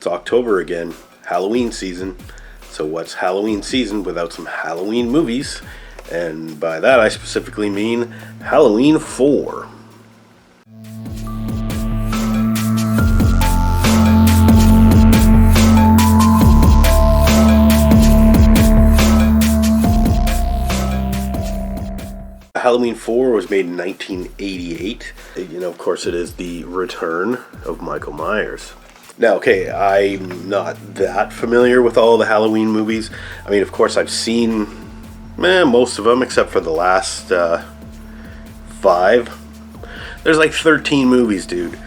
It's October again, Halloween season. So what's Halloween season without some Halloween movies? And by that I specifically mean Halloween 4. Halloween 4 was made in 1988. Of course it is the return of Michael Myers. Now, okay, I'm not that familiar with all the Halloween movies. I mean, of course, I've seen most of them, except for the last 5. There's like 13 movies, dude.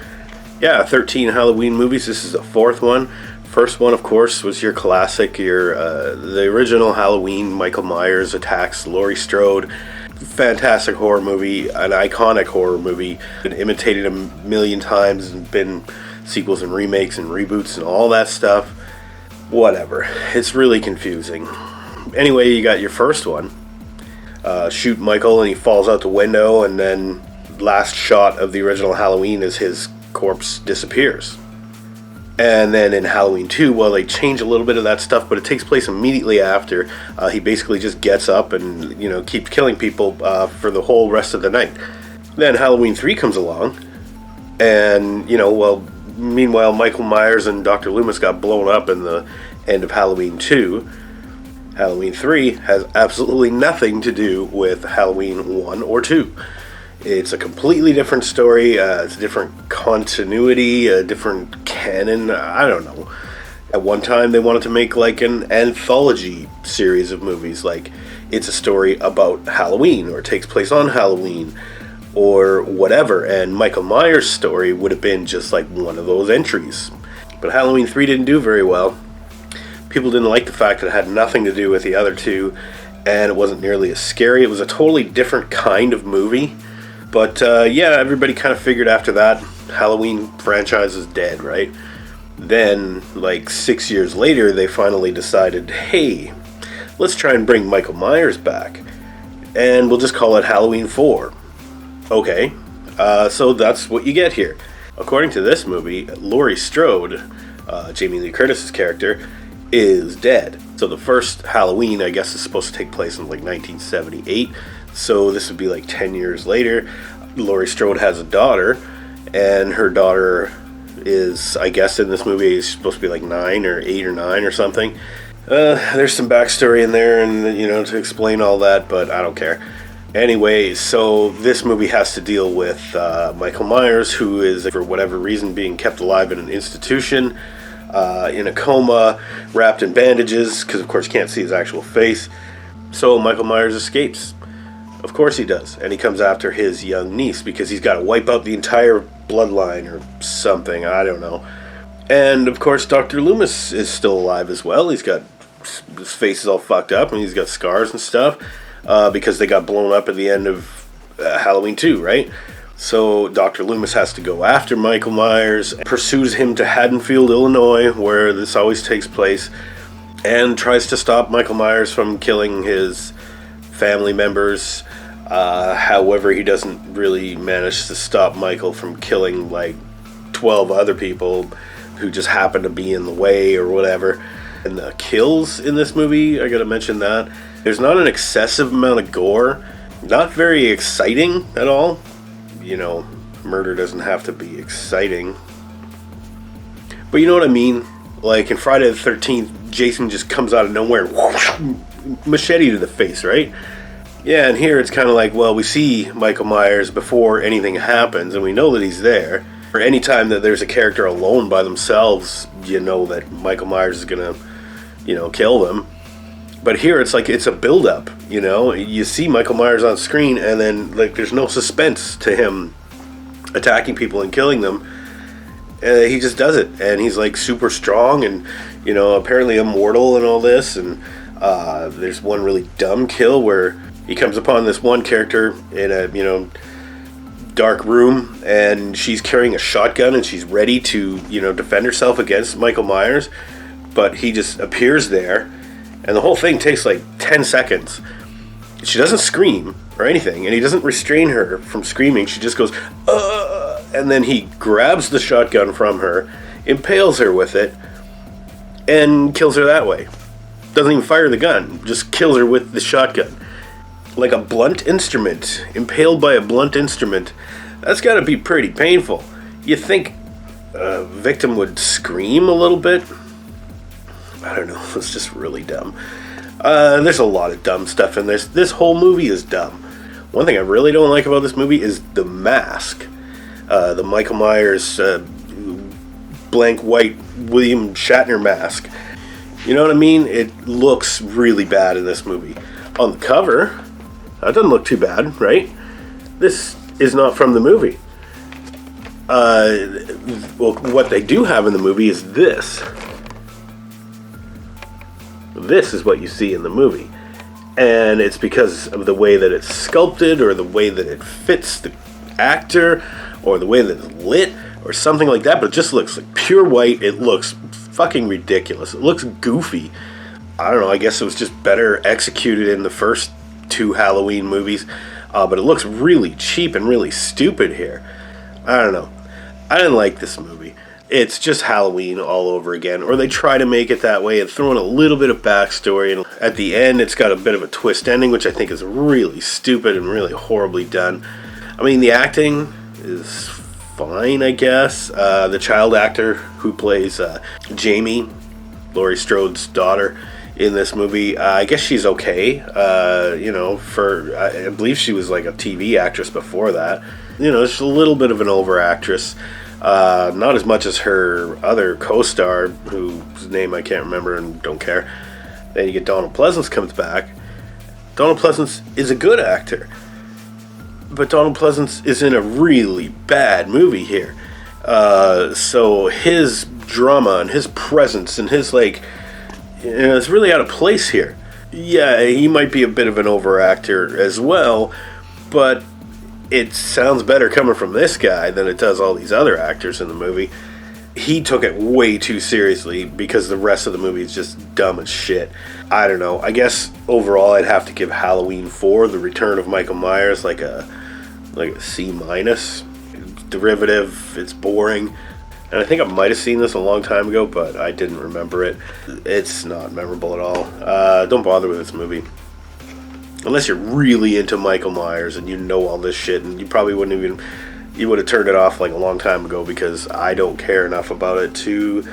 Yeah, 13 Halloween movies. This is the 4th one. First one, of course, was your classic, the original Halloween. Michael Myers attacks Laurie Strode. Fantastic horror movie, an iconic horror movie. Been imitated a million times and been sequels and remakes and reboots and all that stuff. Whatever. It's really confusing. Anyway, you got your first one. Shoot Michael and he falls out the window, and then last shot of the original Halloween is his corpse disappears. And then in Halloween 2, well, they change a little bit of that stuff, but it takes place immediately after. He basically just gets up and, keeps killing people for the whole rest of the night. Then Halloween 3 comes along, and, meanwhile, Michael Myers and Dr. Loomis got blown up in the end of Halloween 2. Halloween 3 has absolutely nothing to do with Halloween 1 or 2. It's a completely different story. It's a different continuity, a different canon. I don't know. At one time, they wanted to make like an anthology series of movies. Like, it's a story about Halloween, or it takes place on Halloween, or whatever. And Michael Myers' story would have been just like one of those entries. But Halloween 3 didn't do very well. People didn't like the fact that it had nothing to do with the other two, and it wasn't nearly as scary. It was a totally different kind of movie. But everybody kind of figured after that, Halloween franchise is dead, right? Then, like 6 years later, they finally decided, hey, let's try and bring Michael Myers back. And we'll just call it Halloween 4. Okay, so that's what you get here. According to this movie, Laurie Strode, Jamie Lee Curtis's character, is dead. So the first Halloween, I guess, is supposed to take place in like 1978. So this would be like 10 years later. Laurie Strode has a daughter, and her daughter is, I guess in this movie, is supposed to be like 9 or 8 or 9 or something. There's some backstory in there, and to explain all that, but I don't care. Anyway, so this movie has to deal with Michael Myers, who is, for whatever reason, being kept alive in an institution, in a coma, wrapped in bandages, because of course you can't see his actual face. So Michael Myers escapes. Of course he does, and he comes after his young niece because he's got to wipe out the entire bloodline or something, I don't know. And of course Dr. Loomis is still alive as well. His face is all fucked up and he's got scars and stuff because they got blown up at the end of Halloween 2, right? So Dr. Loomis has to go after Michael Myers, pursues him to Haddonfield, Illinois, where this always takes place, and tries to stop Michael Myers from killing his family members. However, he doesn't really manage to stop Michael from killing like 12 other people who just happen to be in the way or whatever. And the kills in this movie, I gotta mention that. There's not an excessive amount of gore. Not very exciting at all. Murder doesn't have to be exciting. But you know what I mean? Like in Friday the 13th, Jason just comes out of nowhere and whoosh, machete to the face, right? Yeah, and here it's kind of like, well, we see Michael Myers before anything happens, and we know that he's there. Or any time that there's a character alone by themselves, you know that Michael Myers is gonna, kill them. But here it's like it's a build-up, You see Michael Myers on screen, and then like there's no suspense to him attacking people and killing them. He just does it, and he's like super strong, and apparently immortal and all this. And there's one really dumb kill where he comes upon this one character in a dark room, and she's carrying a shotgun and she's ready to defend herself against Michael Myers, but he just appears there, and the whole thing takes like 10 seconds. She doesn't scream or anything, and he doesn't restrain her from screaming. She just goes, and then he grabs the shotgun from her, impales her with it, and kills her that way. Doesn't even fire the gun, just kills her with the shotgun. Like a blunt instrument, impaled by a blunt instrument. That's got to be pretty painful. You think a victim would scream a little bit? I don't know, it's just really dumb. There's a lot of dumb stuff in this. This whole movie is dumb. One thing I really don't like about this movie is the mask. The Michael Myers blank white William Shatner mask. You know what I mean? It looks really bad in this movie. On the cover, that doesn't look too bad, right? This is not from the movie. Well, what they do have in the movie is this. This is what you see in the movie. And it's because of the way that it's sculpted, or the way that it fits the actor, or the way that it's lit, or something like that. But it just looks like pure white. It looks fucking ridiculous. It looks goofy. I don't know, I guess it was just better executed in the first 2 Halloween movies. But it looks really cheap and really stupid here. I don't know. I didn't like this movie. It's just Halloween all over again. Or they try to make it that way and throw in a little bit of backstory. And at the end, it's got a bit of a twist ending, which I think is really stupid and really horribly done. I mean, the acting is fine, I guess. The child actor who plays Jamie, Laurie Strode's daughter, in this movie, I guess she's okay. I believe she was like a TV actress before that. She's a little bit of an over actress. Not as much as her other co-star, whose name I can't remember and don't care. Then you get Donald Pleasence comes back. Donald Pleasence is a good actor. But Donald Pleasence is in a really bad movie here. So his drama and his presence and his it's really out of place here. Yeah, he might be a bit of an over actor as well, but it sounds better coming from this guy than it does all these other actors in the movie. He took it way too seriously because the rest of the movie is just dumb as shit. I don't know. I guess overall I'd have to give Halloween 4, The Return of Michael Myers, like a C-. Derivative. It's boring. And I think I might have seen this a long time ago, but I didn't remember it. It's not memorable at all. Don't bother with this movie. Unless you're really into Michael Myers and you know all this shit, and you probably wouldn't even... You would have turned it off like a long time ago, because I don't care enough about it to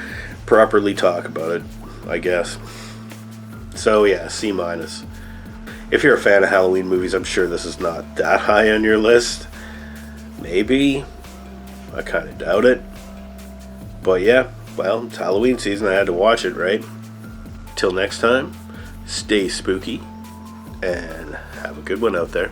properly talk about it, I guess. So yeah, C-. If you're a fan of Halloween movies, I'm sure this is not that high on your list. Maybe. I kind of doubt it. But yeah, well, it's Halloween season. I had to watch it, right? Till next time, stay spooky and have a good one out there.